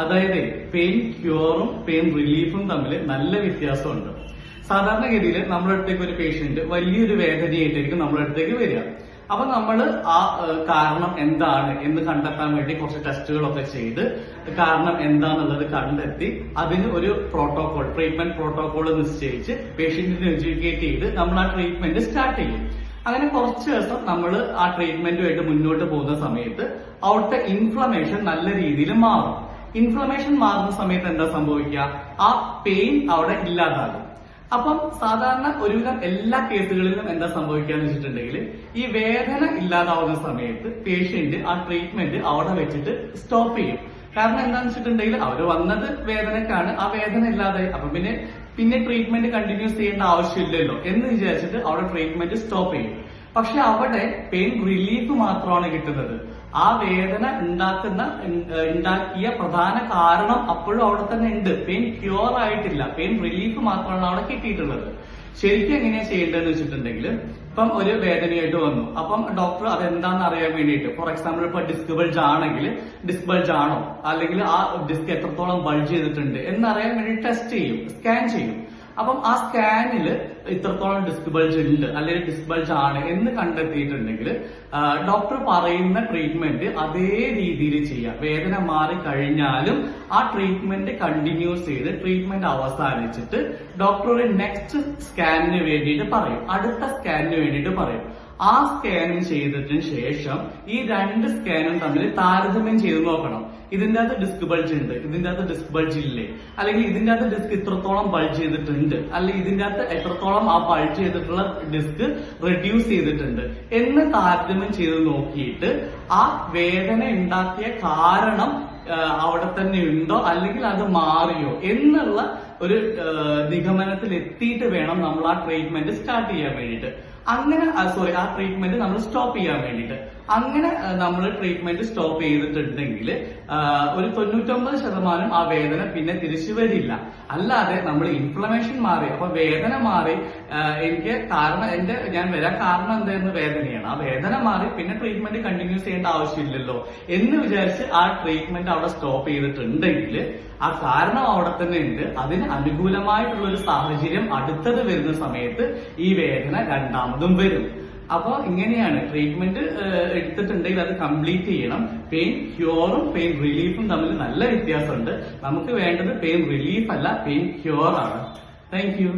അതായത് pain ക്യൂറും pain റിലീഫും തമ്മിൽ നല്ല വ്യത്യാസമുണ്ട്. സാധാരണഗതിയിൽ നമ്മുടെ അടുത്തേക്ക് ഒരു പേഷ്യന്റ് വലിയൊരു വേദനയായിട്ടായിരിക്കും നമ്മുടെ അടുത്തേക്ക് വരിക. അപ്പൊ നമ്മൾ ആ കാരണം എന്താണ് എന്ന് കണ്ടെത്താൻ വേണ്ടി കുറച്ച് ടെസ്റ്റുകളൊക്കെ ചെയ്ത് കാരണം എന്താന്നുള്ളത് കണ്ടെത്തി അതിന് ഒരു പ്രോട്ടോകോൾ, ട്രീറ്റ്മെന്റ് പ്രോട്ടോകോൾ നിശ്ചയിച്ച് പേഷ്യന്റിനെ എഡ്യൂക്കേറ്റ് ചെയ്ത് നമ്മൾ ആ ട്രീറ്റ്മെന്റ് സ്റ്റാർട്ട് ചെയ്യും. അങ്ങനെ കുറച്ച് ദിവസം നമ്മൾ ആ ട്രീറ്റ്മെന്റുമായിട്ട് മുന്നോട്ട് പോകുന്ന സമയത്ത് അവിടുത്തെ ഇൻഫ്ലമേഷൻ നല്ല രീതിയിൽ മാറും. ഇൻഫ്ലമേഷൻ മാറുന്ന സമയത്ത് എന്താ സംഭവിക്കുക? ആ പെയിൻ അവിടെ ഇല്ലാതാകും. അപ്പം സാധാരണ ഒരുവിധം എല്ലാ കേസുകളിലും എന്താ സംഭവിക്കാന്ന് വെച്ചിട്ടുണ്ടെങ്കിൽ ഈ വേദന ഇല്ലാതാവുന്ന സമയത്ത് പേഷ്യന്റ് ആ ട്രീറ്റ്മെന്റ് അവിടെ വെച്ചിട്ട് സ്റ്റോപ്പ് ചെയ്യും. കാരണം എന്താന്ന് വെച്ചിട്ടുണ്ടെങ്കിൽ അവര് വന്നത് വേദനക്കാണ്, ആ വേദന ഇല്ലാതായി, അപ്പൊ പിന്നെ ട്രീറ്റ്മെന്റ് കണ്ടിന്യൂസ് ചെയ്യേണ്ട ആവശ്യമില്ലല്ലോ എന്ന് വിചാരിച്ചിട്ട് അവിടെ ട്രീറ്റ്മെന്റ് സ്റ്റോപ്പ് ചെയ്യും. പക്ഷെ അവിടെ പെയിൻ റിലീഫ് മാത്രമാണ് കിട്ടുന്നത്. ആ വേദന ഉണ്ടാക്കിയ പ്രധാന കാരണം അപ്പോഴും അവിടെ തന്നെ ഉണ്ട്. പെയിൻ ക്യൂർ ആയിട്ടില്ല, പെയിൻ റിലീഫ് മാത്രമാണ് അവിടെ കിട്ടിയിട്ടുള്ളത്. ശരിക്കും എങ്ങനെയാ ചെയ്യേണ്ടതെന്ന് വെച്ചിട്ടുണ്ടെങ്കിൽ ഇപ്പം ഒരു വേദനയായിട്ട് വന്നു, അപ്പം ഡോക്ടർ അതെന്താണെന്ന് അറിയാൻ വേണ്ടിയിട്ട്, ഫോർ എക്സാമ്പിൾ ഇപ്പൊ ഡിസ്ക് ബൾജ് ആണെങ്കിൽ ഡിസ്ക് ബൾജ് ആണോ അല്ലെങ്കിൽ ആ ഡിസ്ക് എത്രത്തോളം ബൾജ് ചെയ്തിട്ടുണ്ട് എന്നറിയാൻ വേണ്ടി ടെസ്റ്റ് ചെയ്യും, സ്കാൻ ചെയ്യും. അപ്പം ആ സ്കാനിൽ ഇത്രത്തോളം ഡിസ്ക് ബൾജ് ഉണ്ട് അല്ലെങ്കിൽ ഡിസ്ക് ബൾജ് ആണ് എന്ന് കണ്ടെത്തിയിട്ടുണ്ടെങ്കിൽ ഡോക്ടർ പറയുന്ന ട്രീറ്റ്മെന്റ് അതേ രീതിയിൽ ചെയ്യാം. വേദന മാറി കഴിഞ്ഞാലും ആ ട്രീറ്റ്മെന്റ് കണ്ടിന്യൂസ് ചെയ്ത് ട്രീറ്റ്മെന്റ് അവസാനിച്ചിട്ട് ഡോക്ടർ ഒരു നെക്സ്റ്റ് സ്കാനിന് വേണ്ടിയിട്ട് പറയും, അടുത്ത സ്കാനിന് വേണ്ടിയിട്ട് പറയും. ആ സ്കാനിങ് ചെയ്തതിന് ശേഷം ഈ രണ്ട് സ്കാനും തമ്മിൽ താരതമ്യം ചെയ്ത് നോക്കണം. ഇതിന്റെ അകത്ത് ഡിസ്ക് ബൾജ് ഉണ്ട്, ഇതിന്റെ അകത്ത് ഡിസ്ക് ബൾജ് ഇല്ലേ, അല്ലെങ്കിൽ ഇതിന്റെ അകത്ത് ഡിസ്ക് ഇത്രത്തോളം ബൾജ് ചെയ്തിട്ടുണ്ട്, അല്ലെങ്കിൽ ഇതിന്റെ അകത്ത് എത്രത്തോളം ആ ബൾജ് ചെയ്തിട്ടുള്ള ഡിസ്ക് റെഡ്യൂസ് ചെയ്തിട്ടുണ്ട് എന്ന് താരതമ്യം ചെയ്ത് നോക്കിയിട്ട് ആ വേദന ഉണ്ടാക്കിയ കാരണം അവിടെ തന്നെ ഉണ്ടോ അല്ലെങ്കിൽ അത് മാറിയോ എന്നുള്ള ഒരു നിഗമനത്തിൽ എത്തിയിട്ട് വേണം നമ്മൾ ആ ട്രീറ്റ്മെന്റ് സ്റ്റാർട്ട് ചെയ്യാൻ വേണ്ടിയിട്ട്. അങ്ങനെ ആ ട്രീറ്റ്മെന്റ് നമ്മൾ സ്റ്റോപ്പ് ചെയ്യാൻ വേണ്ടിയിട്ട്. അങ്ങനെ നമ്മൾ ട്രീറ്റ്മെന്റ് സ്റ്റോപ്പ് ചെയ്തിട്ടുണ്ടെങ്കിൽ ഒരു 99% ആ വേദന പിന്നെ തിരിച്ചു വരില്ല. അല്ലാതെ നമ്മൾ ഇൻഫ്ലമേഷൻ മാറി, അപ്പൊ വേദന മാറി, ഞാൻ വരാൻ കാരണം എന്തായിരുന്നു? വേദനയാണ്. ആ വേദന മാറി പിന്നെ ട്രീറ്റ്മെന്റ് കണ്ടിന്യൂസ് ചെയ്യേണ്ട ആവശ്യമില്ലല്ലോ എന്ന് വിചാരിച്ച് ആ ട്രീറ്റ്മെന്റ് അവിടെ സ്റ്റോപ്പ് ചെയ്തിട്ടുണ്ടെങ്കിൽ ആ കാരണം അവിടെ തന്നെ ഉണ്ട്. അതിന് അനുകൂലമായിട്ടുള്ള ഒരു സാഹചര്യം അടുത്തത് വരുന്ന സമയത്ത് ഈ വേദന രണ്ടാമതും വരും. അപ്പൊ ഇങ്ങനെയാണ് ട്രീറ്റ്മെന്റ് എടുത്തിട്ടുണ്ടെങ്കിൽ അത് കംപ്ലീറ്റ് ചെയ്യണം. പെയിൻ ക്യൂറും പെയിൻ റിലീഫും തമ്മിൽ നല്ല വ്യത്യാസമുണ്ട്. നമുക്ക് വേണ്ടത് പെയിൻ റിലീഫ് അല്ല, പെയിൻ ക്യൂർ ആണ്. Thank you.